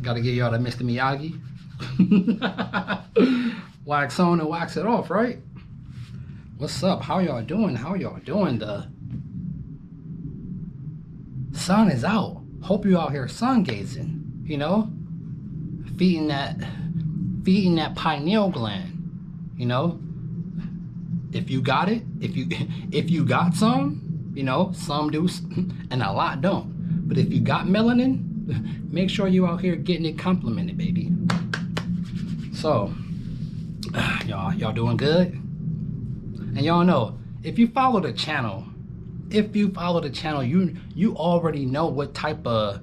Gotta get y'all to Mr. Miyagi. Wax on and wax it off, right? What's up? How y'all doing? How y'all doing? The sun is out. Hope you out here sun gazing, you know? Feeding that pineal gland, you know? If you got it, if you got some, you know, some do and a lot don't. But if you got melanin, make sure you out here getting it complimented, baby. So, y'all doing good? And y'all know, if you follow the channel, you already know what type of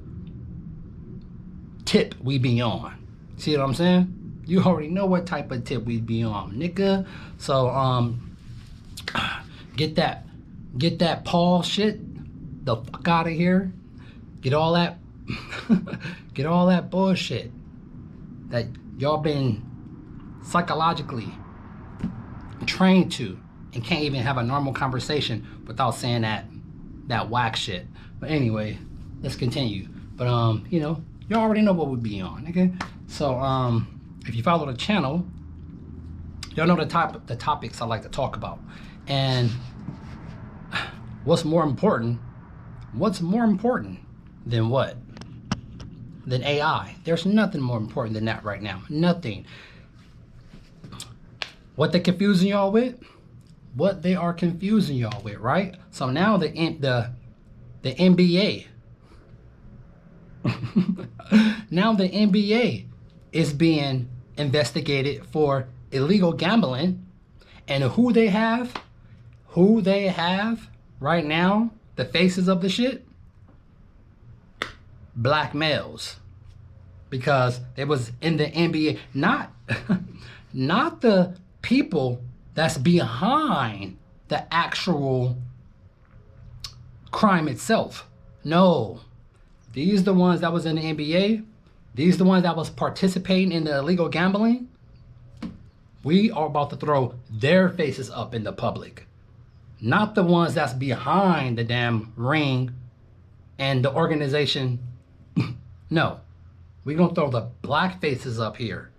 tip we be on. See what I'm saying? You already know what type of tip we be on, nigga. So, get that Paul shit the fuck out of here. Get all that bullshit that y'all been psychologically trained to and can't even have a normal conversation without saying that whack shit. But anyway, let's continue. But you know, you already know what we be on, okay? So if you follow the channel, y'all know the topics I like to talk about. And what's more important than what? Than AI. There's nothing more important than that right now. Nothing. What they confusing y'all with? What they are confusing y'all with, right? So now the NBA now the NBA is being investigated for illegal gambling, and who they have right now, the faces of the shit, black males, because it was in the NBA, not the people that's behind the actual crime itself. No, these the ones that was in the NBA. These the ones that was participating in the illegal gambling. We are about to throw their faces up in the public, not the ones that's behind the damn ring and the organization. No, we're gonna throw the black faces up here.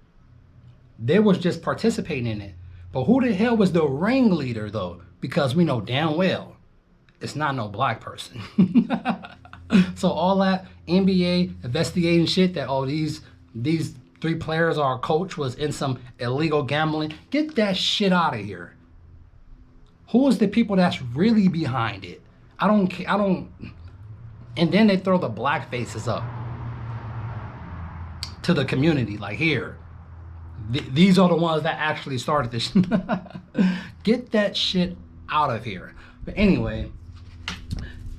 They was just participating in it. But who the hell was the ringleader though? Because we know damn well it's not no black person. So all that NBA investigating shit that these 3 players or a coach was in some illegal gambling, get that shit out of here. Who is the people that's really behind it? I don't. And then they throw the black faces up to the community, like, here, these are the ones that actually started this. Get that shit out of here. But anyway,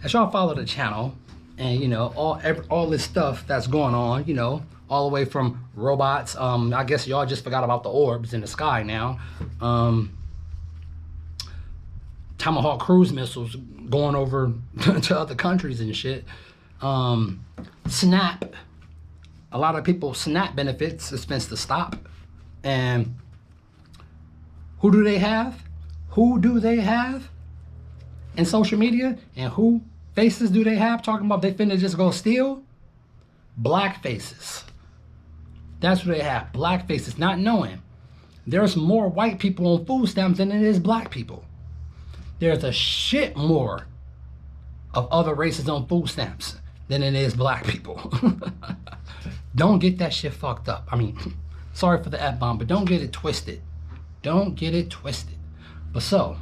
as y'all follow the channel, and you know all this stuff that's going on, you know, all the way from robots. I guess y'all just forgot about the orbs in the sky now. Tomahawk cruise missiles going over to other countries and shit. SNAP. A lot of people, SNAP benefits is supposed to stop. And who do they have? Who do they have in social media? And who faces do they have talking about they finna just go steal? Black faces. That's what they have. Black faces, not knowing there's more white people on food stamps than it is black people. There's a shit more of other races on food stamps than it is black people. Don't get that shit fucked up. I mean, sorry for the F-bomb, but don't get it twisted. Don't get it twisted. But so,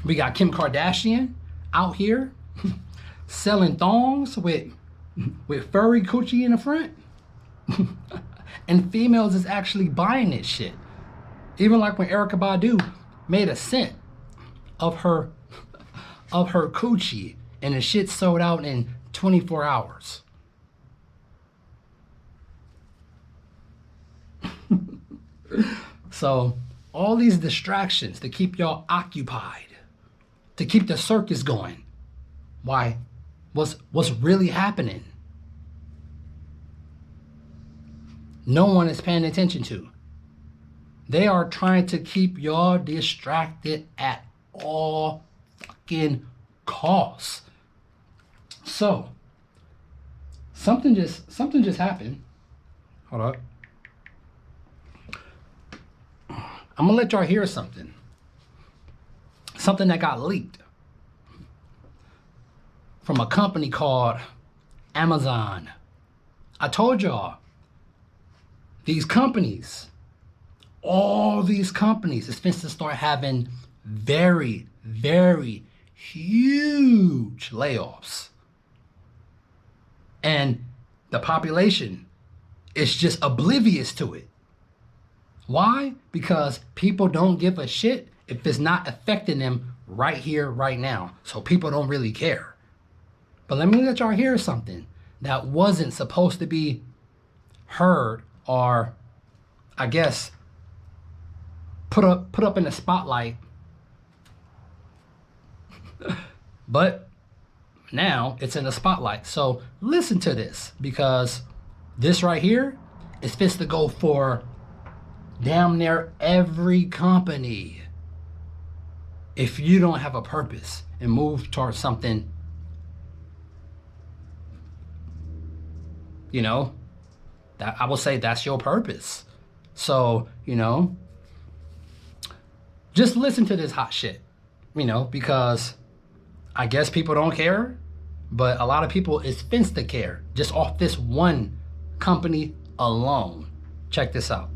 we got Kim Kardashian out here selling thongs with furry coochie in the front. And females is actually buying this shit. Even like when Erykah Badu made a scent of her coochie, and the shit sold out in 24 hours. So all these distractions to keep y'all occupied, to keep the circus going. Why? What's really happening? No one is paying attention to. They are trying to keep y'all distracted at all fucking costs. So, Something just happened. Hold up. I'm gonna let y'all hear something. Something that got leaked from a company called Amazon. I told y'all, these companies, all these companies is supposed to start having very, very huge layoffs. And the population is just oblivious to it. Why? Because people don't give a shit if it's not affecting them right here, right now. So people don't really care. But let me let y'all hear something that wasn't supposed to be heard, or I guess put up in the spotlight. But now it's in the spotlight. So listen to this, because this right here is supposed to go for damn near every company. If you don't have a purpose and move towards something, you know, that I will say that's your purpose. So, you know, just listen to this hot shit, you know, because I guess people don't care, but a lot of people is fenced to care just off this one company alone. Check this out.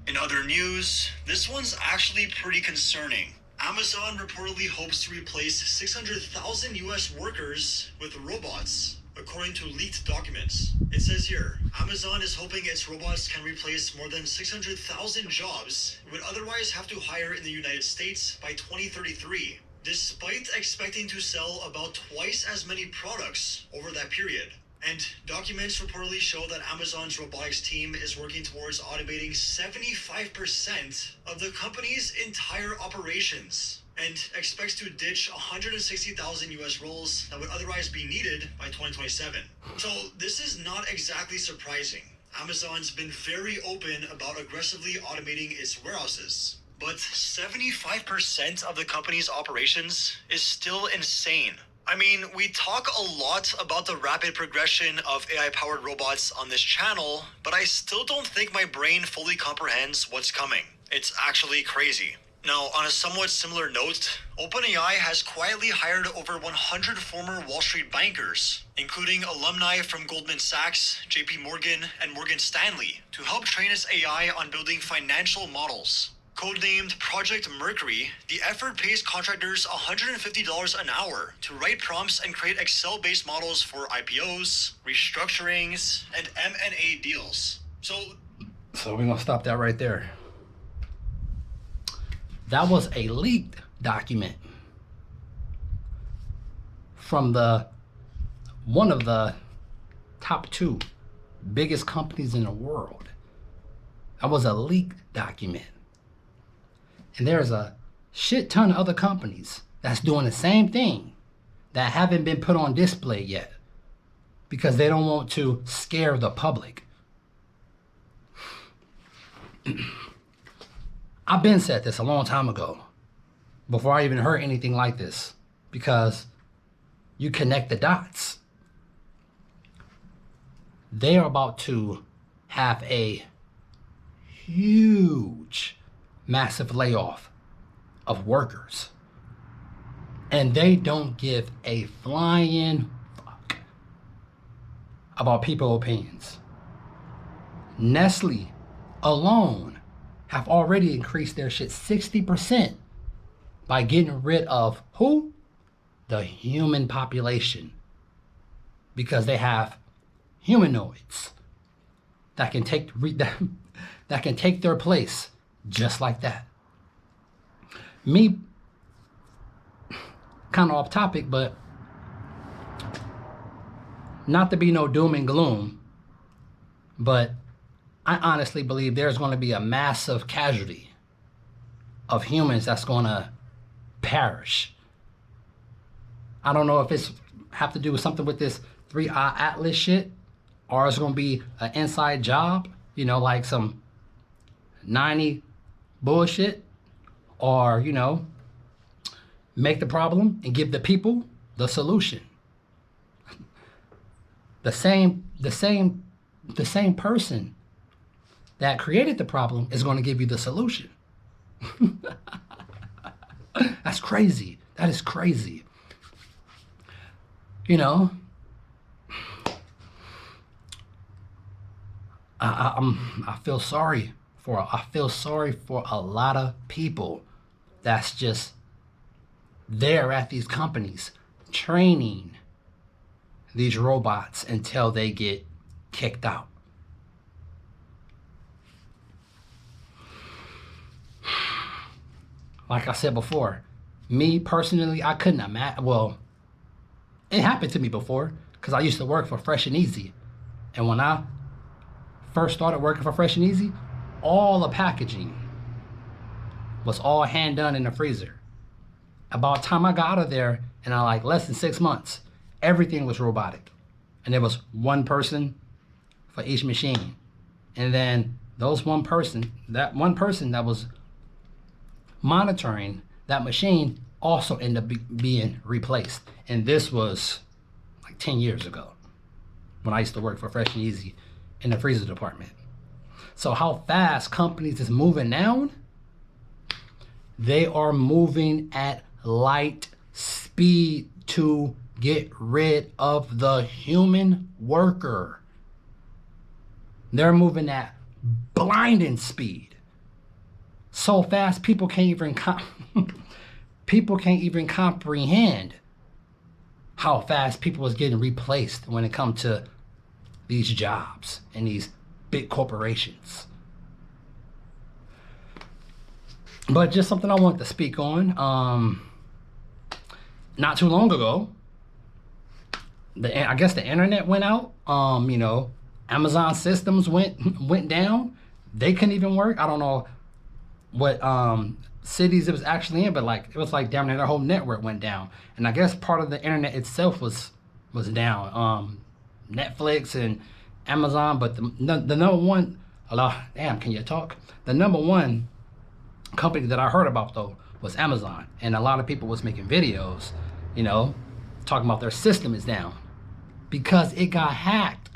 In other news, this one's actually pretty concerning. Amazon reportedly hopes to replace 600,000 US workers with robots, according to leaked documents. It says here, Amazon is hoping its robots can replace more than 600,000 jobs it would otherwise have to hire in the United States by 2033, despite expecting to sell about twice as many products over that period. And documents reportedly show that Amazon's robotics team is working towards automating 75% of the company's entire operations, and expects to ditch 160,000 US roles that would otherwise be needed by 2027. So this is not exactly surprising. Amazon's been very open about aggressively automating its warehouses. But 75% of the company's operations is still insane. I mean, we talk a lot about the rapid progression of AI-powered robots on this channel, but I still don't think my brain fully comprehends what's coming. It's actually crazy. Now, on a somewhat similar note, OpenAI has quietly hired over 100 former Wall Street bankers, including alumni from Goldman Sachs, JP Morgan, and Morgan Stanley, to help train its AI on building financial models. Codenamed Project Mercury, the effort pays contractors $150 an hour to write prompts and create Excel-based models for IPOs, restructurings, and M&A deals. So we're gonna stop that right there. That was a leaked document from one of the top 2 biggest companies in the world. That was a leaked document. And there's a shit ton of other companies that's doing the same thing that haven't been put on display yet because they don't want to scare the public. I've been said this a long time ago, before I even heard anything like this, because you connect the dots. They are about to have a huge, massive layoff of workers, and they don't give a flying fuck about people's opinions. Nestle alone have already increased their shit 60% by getting rid of who? The human population, because they have humanoids that can take that can take their place. Just like that. Me, kind of off topic, but not to be no doom and gloom, but I honestly believe there's going to be a massive casualty of humans that's going to perish. I don't know if it's have to do with something with this 3i Atlas shit, or it's going to be an inside job, you know, like some 90 bullshit, or, you know, make the problem and give the people the solution. The same person that created the problem is going to give you the solution. That's crazy. That is crazy. You know, I feel sorry for a lot of people that's just there at these companies training these robots until they get kicked out. Like I said before, me personally, I couldn't imagine. Well, it happened to me before because I used to work for Fresh and Easy. And when I first started working for Fresh and Easy, all the packaging was all hand done in the freezer. About the time I got out of there, in like less than 6 months, everything was robotic. And there was one person for each machine. And then that one person that was monitoring that machine also ended up being replaced. And this was like 10 years ago when I used to work for Fresh and Easy in the freezer department. So how fast companies is moving now? They are moving at light speed to get rid of the human worker. They're moving at blinding speed. So fast people can't even comprehend how fast people is getting replaced when it comes to these jobs and these big corporations. But just something I wanted to speak on. Not too long ago, I guess the internet went out. You know, Amazon systems went down. They couldn't even work. I don't know what cities it was actually in, but like it was like down there, their whole network went down. And I guess part of the internet itself was down. Netflix and Amazon, but the number one, can you talk? The number one company that I heard about though was Amazon, and a lot of people was making videos, you know, talking about their system is down because it got hacked.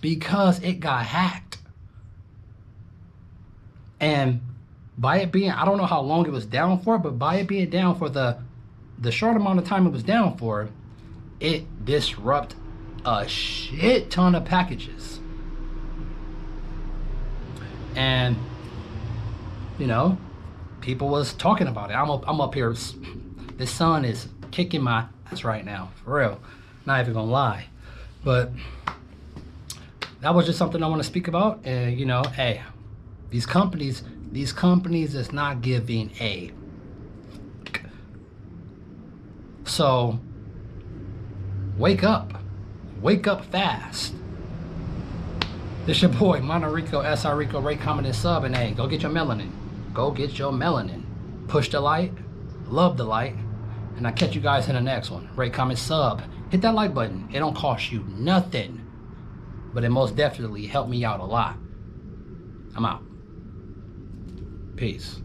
Because it got hacked. And by it being, I don't know how long it was down for, but by it being down for the short amount of time it was down for, it disrupted a shit ton of packages. And you know, people was talking about it. I'm up here. The sun is kicking my ass right now, for real. Not even gonna lie. But that was just something I want to speak about. And you know, hey, these companies is not giving a. So wake up fast. This your boy, Monterico, SR Rico, rate, comment, and sub, and hey, go get your melanin. Go get your melanin. Push the light, love the light, and I'll catch you guys in the next one. Rate, comment, sub. Hit that like button. It don't cost you nothing, but it most definitely helped me out a lot. I'm out. Peace.